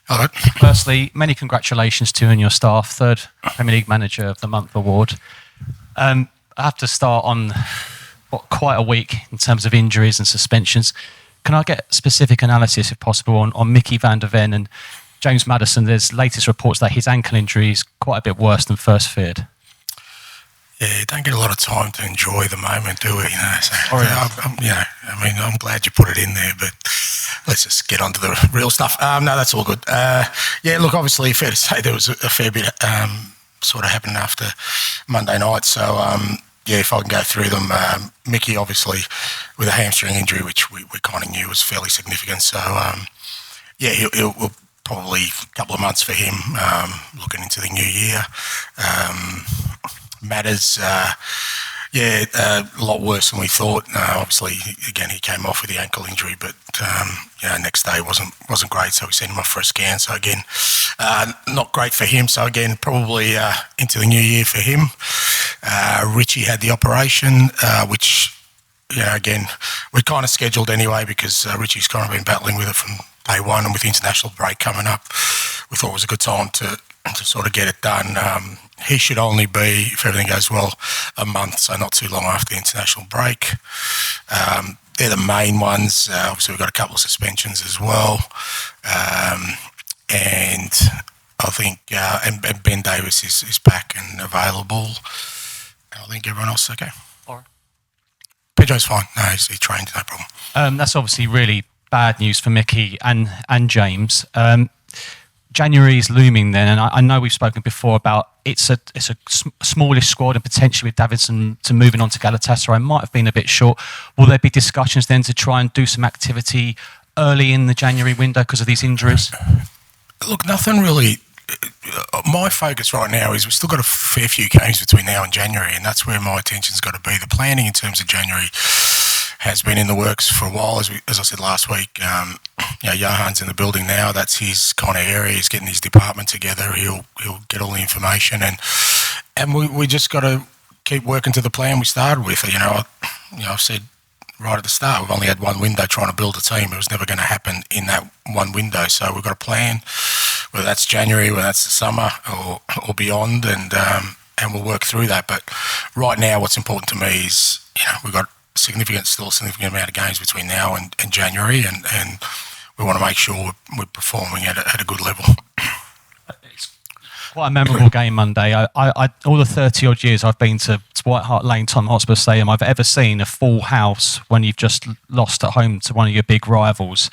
All right. Firstly, many congratulations to you and your staff. Third Premier League Manager of the Month award. I have to start on quite a week in terms of injuries and suspensions. Can I get specific analysis, if possible, on Micky van der Ven and James Maddison? There's latest reports that his ankle injury is quite a bit worse than first feared. Yeah, you don't get a lot of time to enjoy the moment, do we? You know, so, I'm glad you put it in there, but let's just get on to the real stuff. No, that's all good. Look, obviously, fair to say there was a fair bit sort of happened after Monday night. So, if I can go through them, Micky, obviously, with a hamstring injury, which we kind of knew was fairly significant. So, he'll probably a couple of months for him, looking into the new year. Matters, a lot worse than we thought. Obviously, again, he came off with the ankle injury, but next day wasn't great, so we sent him off for a scan. So again, not great for him. So again, probably into the new year for him. Richie had the operation, which again we kind of scheduled anyway because Richie's kind of been battling with it from day one, and with the international break coming up, we thought it was a good time to sort of get it done. He should only be, if everything goes well, a month, so not too long after the international break. They're the main ones. Obviously, we've got a couple of suspensions as well. And I think and Ben Davies is back and available. I think everyone else is okay. All right. Pedro's fine. No, he trained, no problem. That's obviously really bad news for Micky and James. January is looming then, and I know we've spoken before about it's a smallish squad, and potentially with Davidson to moving on to Galatasaray might have been a bit short. Will there be discussions then to try and do some activity early in the January window because of these injuries? Look, nothing really. My focus right now is we've still got a fair few games between now and January, and that's where my attention's got to be. The planning in terms of January has been in the works for a while. As I said last week, Johan's in the building now. That's his kind of area. He's getting his department together. He'll get all the information, and we just got to keep working to the plan we started with. I've said right at the start, we've only had one window trying to build a team. It was never going to happen in that one window. So we've got a plan, whether that's January, whether that's the summer or beyond, and we'll work through that. But right now, what's important to me is we've got still a significant amount of games between now and January, and we want to make sure we're performing at a good level. It's quite a memorable game Monday. I all the 30 odd years I've been to White Hart Lane, Tottenham Hotspur Stadium, I've ever seen a full house when you've just lost at home to one of your big rivals.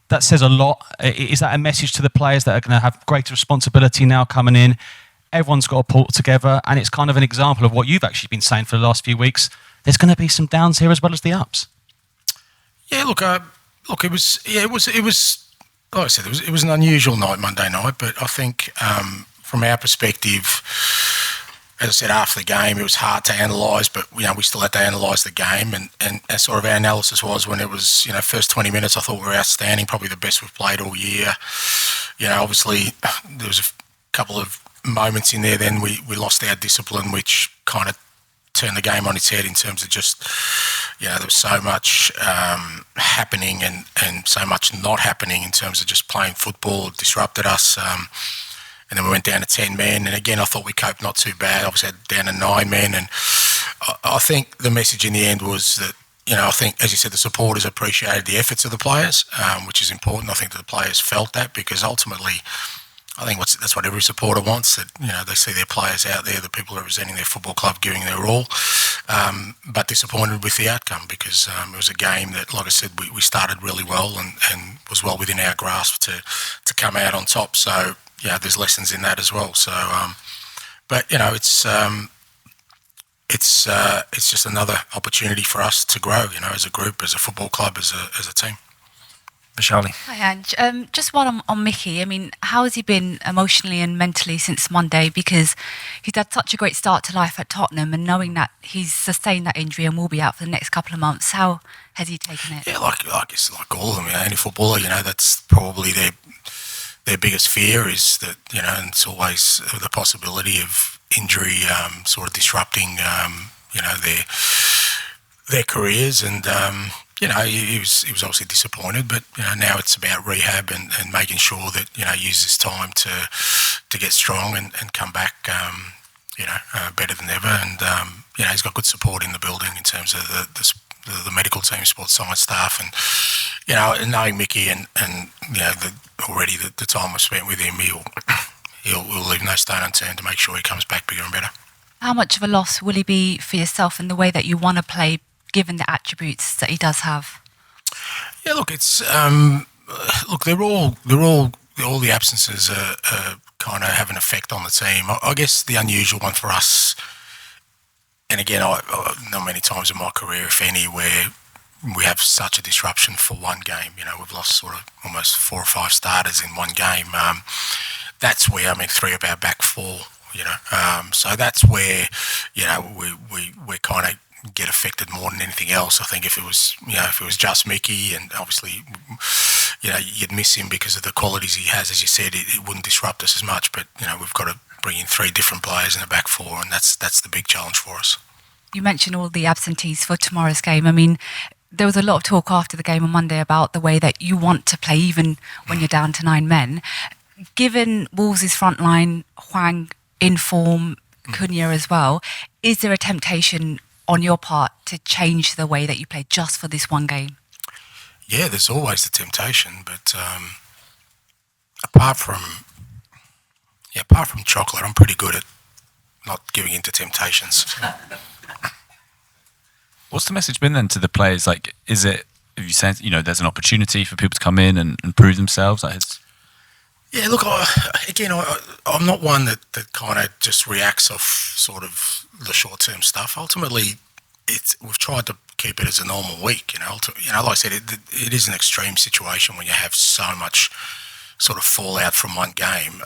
That says a lot. Is that a message to the players that are going to have greater responsibility now coming in? Everyone's got to pull together, and it's kind of an example of what you've actually been saying for the last few weeks. There's going to be some downs here as well as the ups. Yeah, look, it was like I said, it was an unusual night, Monday night, but I think from our perspective, as I said after the game, it was hard to analyse, but we still had to analyse the game, and sort of our analysis was when it was first 20 minutes, I thought we were outstanding, probably the best we've played all year. Obviously there was a couple of moments in there, then we lost our discipline, which kind of turned the game on its head in terms of just, there was so much happening and so much not happening in terms of just playing football. It disrupted us. And then we went down to 10 men. And again, I thought we coped not too bad. Obviously, down to 9 men. And I think the message in the end was that, I think, as you said, the supporters appreciated the efforts of the players, which is important. I think that the players felt that because ultimately, I think that's what every supporter wants, that, they see their players out there, the people representing their football club giving their all, but disappointed with the outcome because it was a game that, like I said, we started really well and was well within our grasp to come out on top. So, there's lessons in that as well. So, but, it's just another opportunity for us to grow, as a group, as a football club, as a team. Charlie. Hi, Ange. Just one on Micky. I mean, how has he been emotionally and mentally since Monday? Because he's had such a great start to life at Tottenham, and knowing that he's sustained that injury and will be out for the next couple of months, how has he taken it? Yeah, like all of them, any footballer, that's probably their biggest fear is that, and it's always the possibility of injury sort of disrupting, their careers. And he was obviously disappointed, but now it's about rehab and making sure that use this time to get strong and come back better than ever. And he's got good support in the building in terms of the medical team, sports science staff, and knowing Micky and already the time I've spent with him, he'll leave no stone unturned to make sure he comes back bigger and better. How much of a loss will he be for yourself in the way that you want to play, given the attributes that he does have? Yeah, look, it's they're all the absences are kind of have an effect on the team. I guess the unusual one for us, and again, I not many times in my career, if any, where we have such a disruption for one game. We've lost sort of almost 4 or 5 starters in one game. That's where 3 of our back 4. So that's where we kind of get affected more than anything else. I think if it was just Micky, and obviously you'd miss him because of the qualities he has, as you said, it wouldn't disrupt us as much. But we've got to bring in 3 different players in the back 4, and that's the big challenge for us. You mentioned all the absentees for tomorrow's game. I mean, there was a lot of talk after the game on Monday about the way that you want to play even when you're down to 9 men. Given Wolves' front line, Hwang in form, Cunha as well, is there a temptation on your part to change the way that you play just for this one game? Yeah, there's always the temptation, but apart from chocolate, I'm pretty good at not giving in to temptations. What's the message been then to the players? Like, is it, have you said, there's an opportunity for people to come in and prove themselves? Yeah, look, I'm not one that kind of just reacts off sort of the short-term stuff. Ultimately, we've tried to keep it as a normal week. Like I said, it is an extreme situation when you have so much sort of fallout from one game.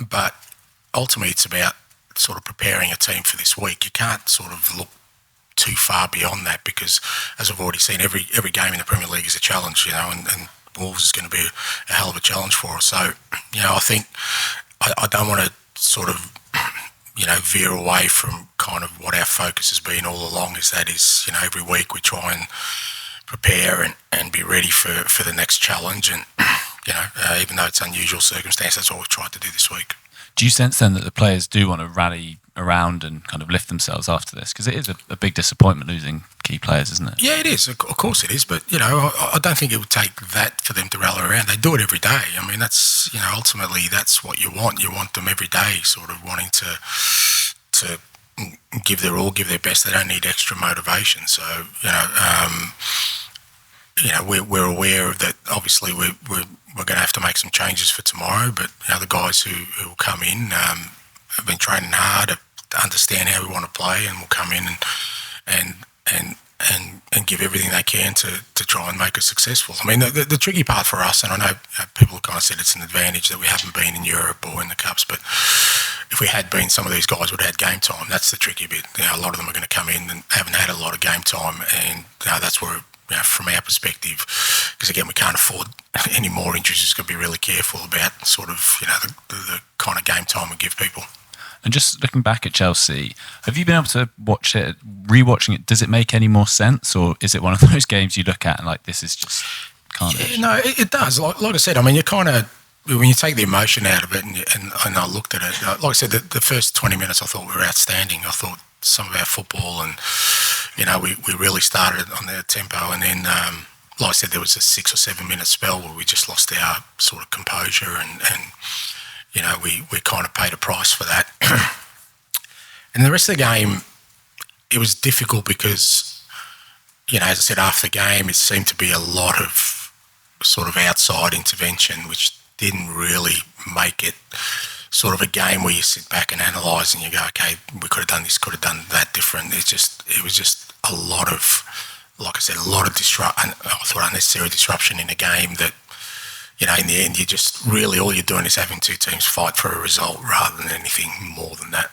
But ultimately, it's about sort of preparing a team for this week. You can't sort of look too far beyond that because, as I've already seen, every game in the Premier League is a challenge, and Wolves is going to be a hell of a challenge for us. So, I think I don't want to sort of, veer away from kind of what our focus has been all along. Is every week we try and prepare and be ready for the next challenge. And, even though it's unusual circumstance, that's what we've tried to do this week. Do you sense then that the players do want to rally around and kind of lift themselves after this? Because it is a big disappointment losing key players, isn't it? Yeah, it is. Of course it is. But, I don't think it would take that for them to rally around. They do it every day. I mean, that's, ultimately that's what you want. You want them every day sort of wanting to give their all, give their best. They don't need extra motivation. So, we're aware of that. Obviously, we're going to have to make some changes for tomorrow. But the guys who will come in have been training hard to understand how we want to play, and will come in and give everything they can to try and make us successful. I mean, the tricky part for us, and I know people have kind of said it's an advantage that we haven't been in Europe or in the Cups, but if we had been, some of these guys would have had game time. That's the tricky bit. A lot of them are going to come in and haven't had a lot of game time, and that's where, from our perspective, because again, we can't afford any more injuries. Just got to be really careful about sort of, the kind of game time we give people. And just looking back at Chelsea, have you been able to watch it, rewatching it? Does it make any more sense, or is it one of those games you look at and like, this is just carnage? Yeah, no, it does. Like I said, I mean, you kind of, when you take the emotion out of it, and I looked at it, like I said, the first 20 minutes I thought we were outstanding. I thought some of our football, and we really started on their tempo, and then like I said, there was a 6 or 7 minute spell where we just lost our sort of composure, and we kind of paid a price for that. And the rest of the game, it was difficult because, as I said, after the game, it seemed to be a lot of sort of outside intervention, which didn't really make it sort of a game where you sit back and analyse and you go, okay, we could have done this, could have done that different. It was just a lot of, like I said, a lot of unnecessary disruption in a game that, in the end, you just really, all you're doing is having two teams fight for a result rather than anything more than that.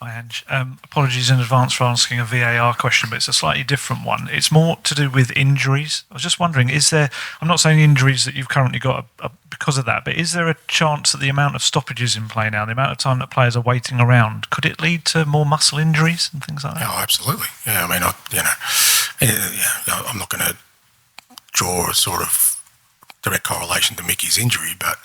Hi, Ange. Apologies in advance for asking a VAR question, but it's a slightly different one. It's more to do with injuries. I was just wondering, I'm not saying injuries that you've currently got because of that, but is there a chance that the amount of stoppages in play now, the amount of time that players are waiting around, could it lead to more muscle injuries and things like that? Oh, absolutely. Yeah, I mean, I'm not going to draw a sort of direct correlation to Micky's injury, but,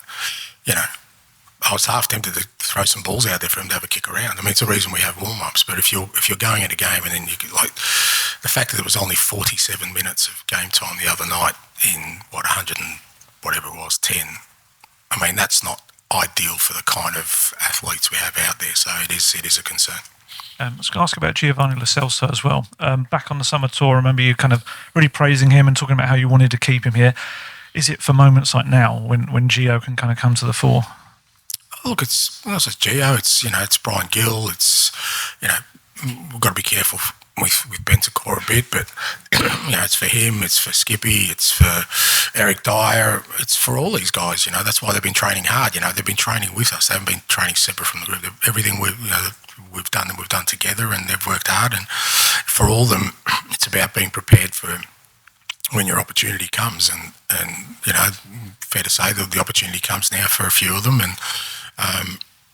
I was half tempted to throw some balls out there for him to have a kick around. I mean, it's the reason we have warm-ups. But if you're going at a game and then you could, the fact that there was only 47 minutes of game time the other night in 100 and whatever it was, 10. I mean, that's not ideal for the kind of athletes we have out there. So it is a concern. I was going to ask about Gio Lo Celso as well. Back on the summer tour, I remember you kind of really praising him and talking about how you wanted to keep him here. Is it for moments like now when Gio can kind of come to the fore? Look, it's Gio. It's Brian Gill. It's we've got to be careful with Bentancur a bit, but it's for him. It's for Skippy. It's for Eric Dyer. It's for all these guys. That's why they've been training hard. They've been training with us. They haven't been training separate from the group. Everything we've done together, and they've worked hard. And for all of them, it's about being prepared for when your opportunity comes. And fair to say that the opportunity comes now for a few of them, and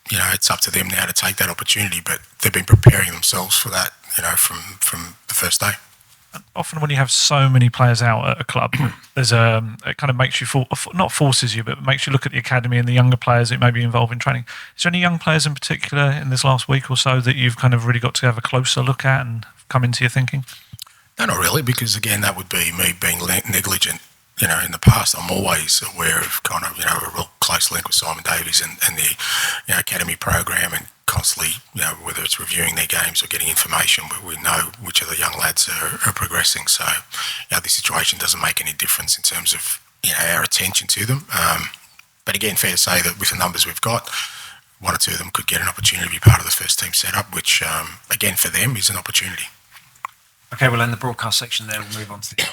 it's up to them now to take that opportunity, but they've been preparing themselves for that, from the first day. Often when you have so many players out at a club, it kind of makes you, not forces you, but makes you look at the academy and the younger players that may be involved in training. Is there any young players in particular in this last week or so that you've kind of really got to have a closer look at and come into your thinking? No, not really, because again, that would be me being negligent. In the past, I'm always aware of kind of, a real close link with Simon Davies and the, academy program, and constantly, whether it's reviewing their games or getting information, we know which of the young lads are progressing. So, this situation doesn't make any difference in terms of, our attention to them. But again, fair to say that with the numbers we've got, one or two of them could get an opportunity to be part of the first team setup, which, again, for them is an opportunity. Okay, we'll end the broadcast section there. We'll move on to the